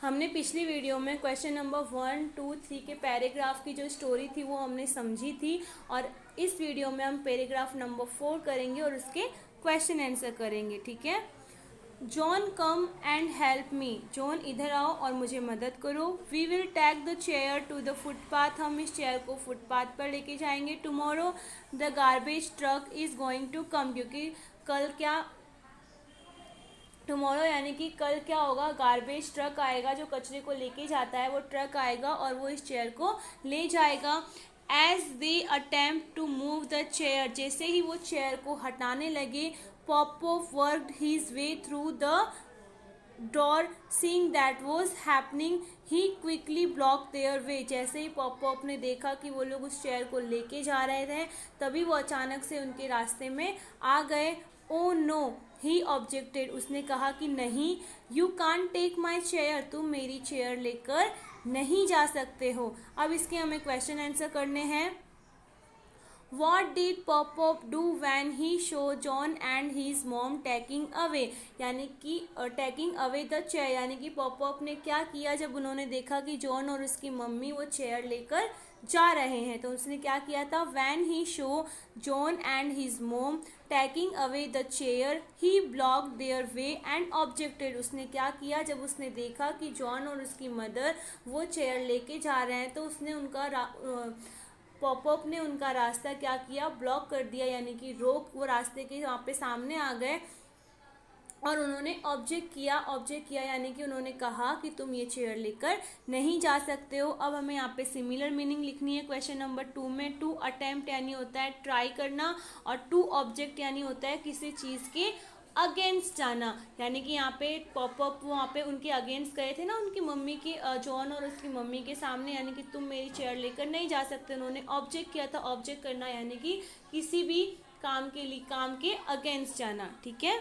हमने पिछली वीडियो में क्वेश्चन नंबर 1, 2, 3 के पैराग्राफ की जो स्टोरी थी वो हमने समझी थी और इस वीडियो में हम पैराग्राफ नंबर 4 करेंगे और उसके क्वेश्चन आंसर करेंगे। ठीक है। John come and help me. John इधर आओ और मुझे मदद करो। We will take the chair to the footpath. हम इस चेयर को फुटपाथ पर लेके जाएंगे। Tomorrow the garbage truck is going to come. क्योंकि कल क्या, टुमारो यानी कि कल क्या होगा, गार्बेज ट्रक आएगा जो कचरे को लेके जाता है, वो ट्रक आएगा और वो इस चेयर को ले जाएगा। As they attempt to move the chair, जैसे ही वो चेयर को हटाने लगे, Pop worked his way through the door. Seeing that was happening he quickly block their way. जैसे ही पॉप ने देखा कि वो लोग उस चेयर को लेके जा रहे थे, तभी वो अचानक से उनके रास्ते में आ गए। ओ नो ही ऑब्जेक्टेड, उसने कहा कि नहीं। You can't take my chair, तुम मेरी चेयर लेकर नहीं जा सकते हो। अब इसके हमें क्वेश्चन आंसर करने हैं। What did Pop do when he saw John and his mom taking away, यानी कि taking away the chair, यानी कि पॉप ने क्या किया जब उन्होंने देखा कि जॉन और उसकी मम्मी वो चेयर लेकर जा रहे हैं। तो उसने क्या किया था, when he saw John and his mom taking away the chair he blocked their way and objected। उसने क्या किया, जब उसने देखा कि जॉन और उसकी मदर वो चेयर लेके जा रहे हैं तो उसने पॉप ने उनका रास्ता क्या किया, ब्लॉक कर दिया, यानी कि रोक, वो रास्ते के वहाँ पे सामने आ गए और उन्होंने ऑब्जेक्ट किया यानी कि उन्होंने कहा कि तुम ये चेयर लेकर नहीं जा सकते हो। अब हमें यहाँ पे सिमिलर मीनिंग लिखनी है क्वेश्चन नंबर 2 में। टू अटेम्प्ट यानी होता है ट्राई करना और टू ऑब्जेक्ट यानी होता है किसी चीज़ के अगेंस्ट जाना। यानी कि यहाँ पे पॉप वहाँ पे उनके अगेंस्ट गए थे ना, उनकी मम्मी की, जॉन और उसकी मम्मी के सामने, यानी कि तुम मेरी चेयर लेकर नहीं जा सकते। उन्होंने ऑब्जेक्ट किया था। ऑब्जेक्ट करना यानी कि किसी भी काम के अगेंस्ट जाना। ठीक है।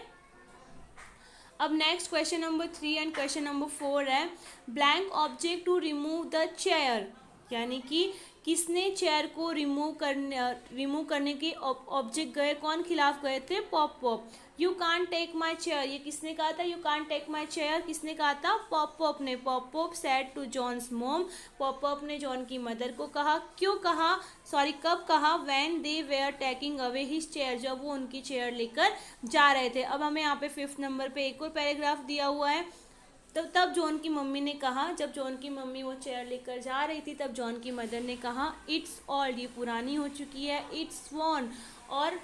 अब next question number 3 and question number 4 है blank object to remove the chair, यानी कि किसने चेयर को रिमूव करने के ऑब्जेक्ट गए, कौन खिलाफ गए थे, Pop. You can't take my chair, ये किसने कहा था, you can't take my chair किसने कहा था, पॉप ने। Pop said to John's mom, Pop ने जॉन की मदर को कहा। कब कहा, when they were taking away his chair, जब वो उनकी चेयर लेकर जा रहे थे। अब हमें यहाँ पे 5th नंबर पे एक और पैराग्राफ दिया हुआ है। तब जॉन की मम्मी ने कहा, जब जॉन की मम्मी वो चेयर लेकर जा रही थी, तब जॉन की मदर ने कहा, इट्स ओल्ड, ये पुरानी हो चुकी है। इट्स वॉर्न, और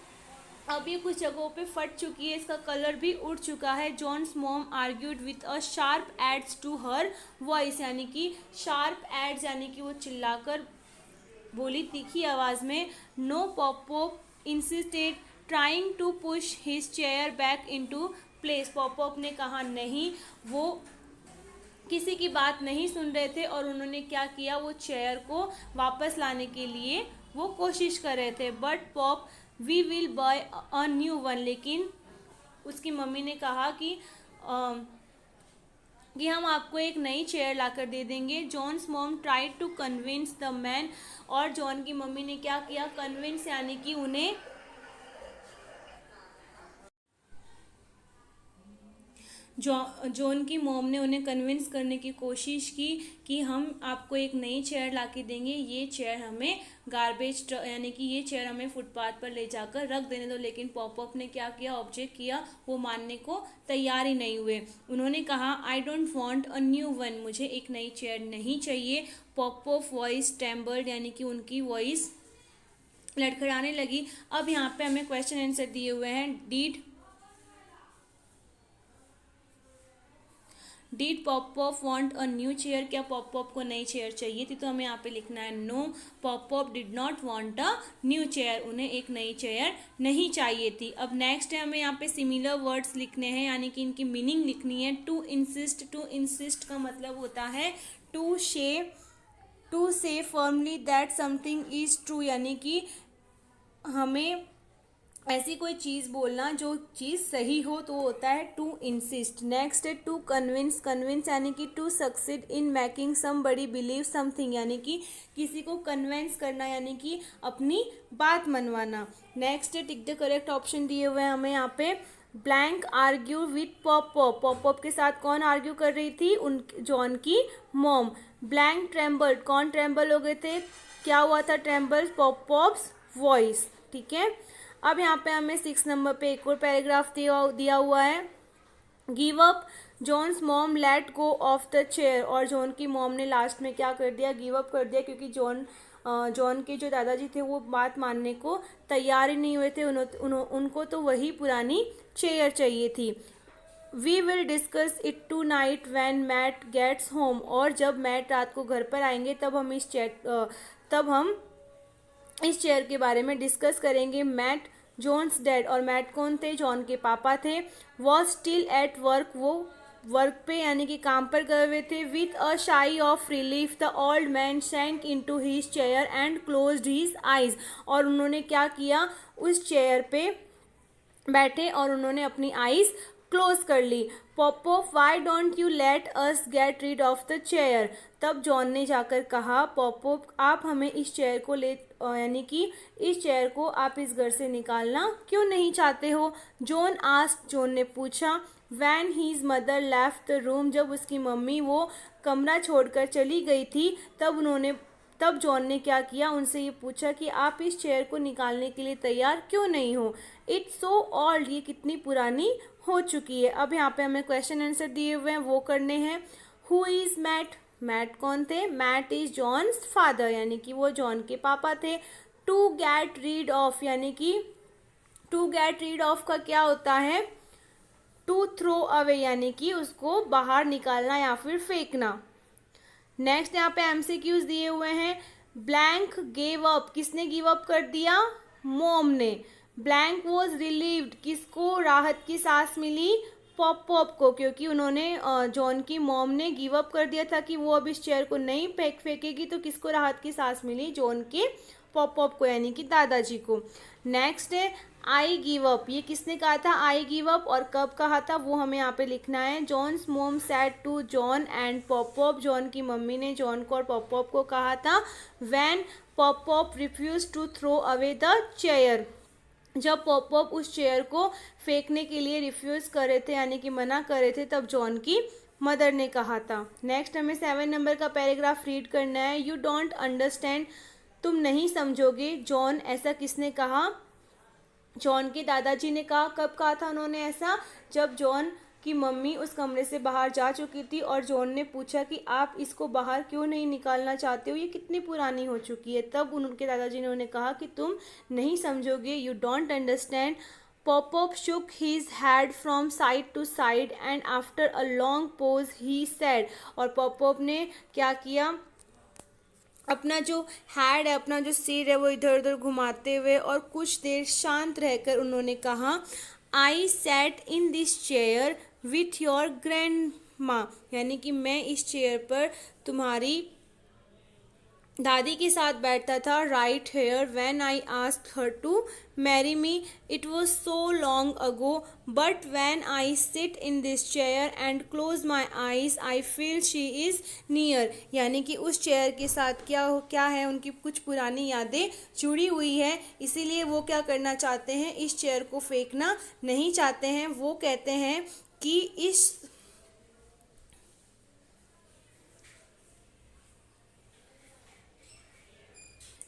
अब ये कुछ जगहों पे फट चुकी है, इसका कलर भी उड़ चुका है। John's mom argued with a sharp edge to her voice, यानी कि शार्प एड्स यानी कि वो चिल्लाकर बोली तीखी आवाज़ में। No Pop insisted trying to push his chair back into place, Pop ने कहा नहीं, वो किसी की बात नहीं सुन रहे थे और उन्होंने क्या किया, वो चेयर को वापस लाने के लिए वो कोशिश कर रहे थे। But Pop we will buy a new one, लेकिन उसकी मम्मी ने कहा कि हम आपको एक नई चेयर लाकर दे देंगे। John's mom tried to convince the man, और जॉन की मम्मी ने क्या किया, कन्विंस यानी कि उन्हें जॉन की मॉम ने उन्हें कन्विंस करने की कोशिश की कि हम आपको एक नई चेयर ला के देंगे, ये चेयर हमें गार्बेज यानी कि ये चेयर हमें फुटपाथ पर ले जाकर रख देने दो। लेकिन पॉप ने क्या किया, ऑब्जेक्ट किया, वो मानने को तैयार ही नहीं हुए। उन्होंने कहा, I don't want a new one, मुझे एक नई चेयर नहीं चाहिए। पॉप वॉइस ट्रेम्बल्ड, यानी कि उनकी वॉइस लड़खड़ाने लगी। अब यहाँ पे हमें क्वेश्चन आंसर दिए हुए हैं। Did pop want a new chair, क्या पॉप को नई चेयर चाहिए थी, तो हमें यहाँ पे लिखना है no, Pop did not want a new chair, उन्हें एक नई चेयर नहीं चाहिए थी। अब नेक्स्ट है, हमें यहाँ पे सिमिलर वर्ड्स लिखने हैं, यानी कि इनकी मीनिंग लिखनी है। टू इंसिस्ट का मतलब होता है टू से firmly that something is true, यानी कि हमें ऐसी कोई चीज़ बोलना जो चीज़ सही हो, तो होता है टू इंसिस्ट। नेक्स्ट है टू कन्विंस यानी कि to succeed in making somebody believe something, यानी कि किसी को कन्विंस करना, यानी कि अपनी बात मनवाना। नेक्स्ट है टिक द करेक्ट ऑप्शन दिए हुए हैं हमें यहाँ पे। Blank argue with pop pop, pop pop के साथ कौन आर्ग्यू कर रही थी, उन जॉन की मॉम। ब्लैंक ट्रेम्बल्ड, कौन ट्रेम्बल हो गए थे, क्या हुआ था ट्रेम्बल, पॉप पॉप्स वॉइस। ठीक है, अब यहाँ पे हमें 6 नंबर पे एक और पैराग्राफ दिया हुआ है। Give up, John's mom let go of the chair, और जॉन की मॉम ने लास्ट में क्या कर दिया, गिव अप कर दिया, क्योंकि जॉन के जो दादाजी थे वो बात मानने को तैयार ही नहीं हुए थे, उनको तो वही पुरानी चेयर चाहिए थी। We will discuss it tonight when Matt gets home, और जब मैट रात को घर पर आएंगे तब हम इस चेयर के बारे में डिस्कस करेंगे। मैट जॉन्स डैड, और मैट कौन थे, जॉन के पापा थे। वॉज स्टिल एट वर्क, वो वर्क पे यानी कि काम पर गए हुए थे। With a sigh of relief the old man sank into his chair and closed his eyes, और उन्होंने क्या किया, उस चेयर पे बैठे और उन्होंने अपनी आईज क्लोज कर ली। Pop pop why don't you let us get rid of the chair, तब जॉन ने जाकर कहा, पॉपॉप आप हमें इस चेयर को यानी कि इस चेयर को आप इस घर से निकालना क्यों नहीं चाहते हो। जॉन आस्क्ड, जॉन ने पूछा। When his mother left the room, जब उसकी मम्मी वो कमरा छोड़कर चली गई थी तब जॉन ने क्या किया, उनसे ये पूछा कि आप इस चेयर को निकालने के लिए तैयार क्यों नहीं हो। इट्स सो ओल्ड, ये कितनी पुरानी हो चुकी है। अब यहाँ पे हमें क्वेश्चन आंसर दिए हुए हैं, वो करने हैं। हु इज मैट, मैट कौन थे, मैट इज जॉन्स फादर, यानी कि वो जॉन के पापा थे। टू गेट रीड ऑफ, यानी कि टू गेट रीड ऑफ का क्या होता है, टू थ्रो अवे, यानी कि उसको बाहर निकालना या फिर फेंकना। नेक्स्ट यहाँ पे एमसीक्यूज दिए हुए हैं। ब्लैंक गेव अप, किसने गिव अप कर दिया, मॉम ने। ब्लैंक वॉज रिलीव्ड, किसको राहत की सांस मिली, पॉप पॉप को, क्योंकि उन्होंने जॉन की मॉम ने गिव अप कर दिया था कि वो अब इस चेयर को नहीं फेंकेगी, तो किसको राहत की सांस मिली, जॉन के पॉप पॉप को, यानी कि दादाजी को। नेक्स्ट है आई गिव अप, ये किसने कहा था आई गिव अप, और कब कहा था वो हमें यहाँ पे लिखना है। John's mom said to John and Pop Pop, John की मम्मी ने जॉन को और पॉप पॉप को कहा था। When Pop Pop refuse to throw away the chair, जब पॉप पॉप उस चेयर को फेंकने के लिए रिफ्यूज कर रहे थे यानी कि मना कर रहे थे, तब जॉन की मदर ने कहा था। नेक्स्ट हमें 7 नंबर का पैराग्राफ रीड करना है। यू डोंट अंडरस्टैंड, तुम नहीं समझोगे। जॉन, ऐसा किसने कहा, जॉन के दादाजी ने कहा। कब कहा था उन्होंने ऐसा, जब जॉन की मम्मी उस कमरे से बाहर जा चुकी थी और जॉन ने पूछा कि आप इसको बाहर क्यों नहीं निकालना चाहते हो, ये कितनी पुरानी हो चुकी है। तब उनके दादाजी ने उन्हें कहा कि तुम नहीं समझोगे, you don't understand. Pop shook his head from side to side and after a long pause he said, और पॉप ने क्या किया, अपना जो हेड है, अपना जो सिर है, वो इधर उधर घुमाते हुए और कुछ देर शांत रहकर उन्होंने कहा, I sat in this chair with your grand माँ, यानी कि मैं इस चेयर पर तुम्हारी दादी के साथ बैठता था। Right here when I asked her to marry me, it was so long ago, but when I sit in this chair and close my eyes I feel she is near, यानी कि उस चेयर के साथ क्या है, उनकी कुछ पुरानी यादें जुड़ी हुई है, इसीलिए वो क्या करना चाहते हैं, इस चेयर को फेंकना नहीं चाहते हैं। वो कहते हैं कि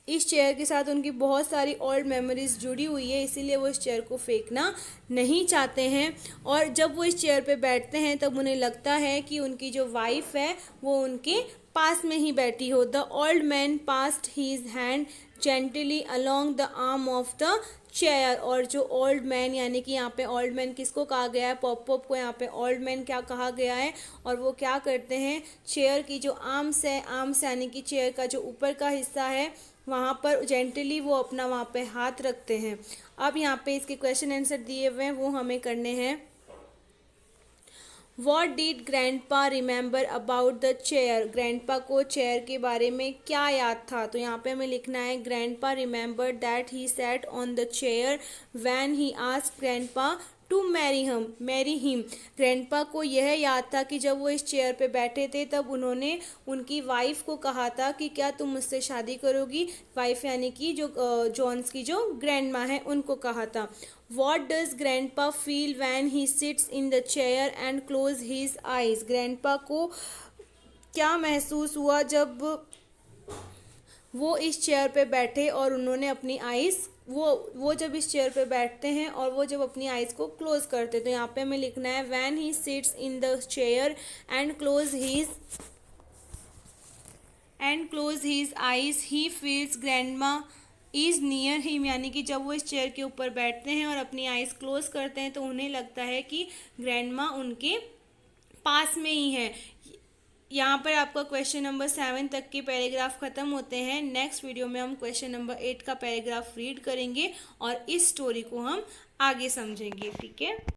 इस चेयर के साथ उनकी बहुत सारी ओल्ड मेमोरीज जुड़ी हुई है, इसीलिए वो इस चेयर को फेंकना नहीं चाहते हैं। और जब वो इस चेयर पे बैठते हैं तब उन्हें लगता है कि उनकी जो वाइफ है वो उनके पास में ही बैठी हो। The old man passed his hand gently along the arm of the chair, और जो ओल्ड मैन, यानी कि यहाँ पे ओल्ड मैन किसको कहा गया है, पॉप पॉप को यहाँ पे ओल्ड मैन क्या कहा गया है, और वो क्या करते हैं, चेयर की जो आर्म्स है, आर्म्स यानी कि चेयर का जो ऊपर का हिस्सा है, वहाँ पर जेंटली वो अपना वहाँ पे हाथ रखते हैं। अब यहाँ पे इसके क्वेश्चन आंसर दिए हुए हैं, वो हमें करने हैं। What did grandpa remember about the chair, grandpa को चेयर के बारे में क्या याद था, तो यहाँ पे हमें लिखना है grandpa remember that he sat on the chair when he asked grandpa to marry him. Grandpa को यह याद था कि जब वो इस चेयर पे बैठे थे तब उन्होंने उनकी वाइफ को कहा था कि क्या तुम मुझसे शादी करोगी। वाइफ यानी कि जो जॉन्स की जो ग्रैंड माँ है उनको कहा था। What does grandpa feel when he sits in the chair and close his eyes? Grandpa को क्या महसूस हुआ जब वो इस चेयर पे बैठे और उन्होंने अपनी आइज़ वो जब इस चेयर पे बैठते हैं और वो जब अपनी आइज़ को क्लोज करते, तो यहाँ पे हमें लिखना है when he sits in the chair and close his eyes he feels grandma is near him. यानी कि जब वो इस चेयर के ऊपर बैठते हैं और अपनी आइज़ क्लोज करते हैं तो उन्हें लगता है कि ग्रैंडमा उनके पास में ही है। यहाँ पर आपका क्वेश्चन नंबर 7 तक के पैराग्राफ खत्म होते हैं। नेक्स्ट वीडियो में हम क्वेश्चन नंबर 8 का पैराग्राफ रीड करेंगे और इस स्टोरी को हम आगे समझेंगे। ठीक है।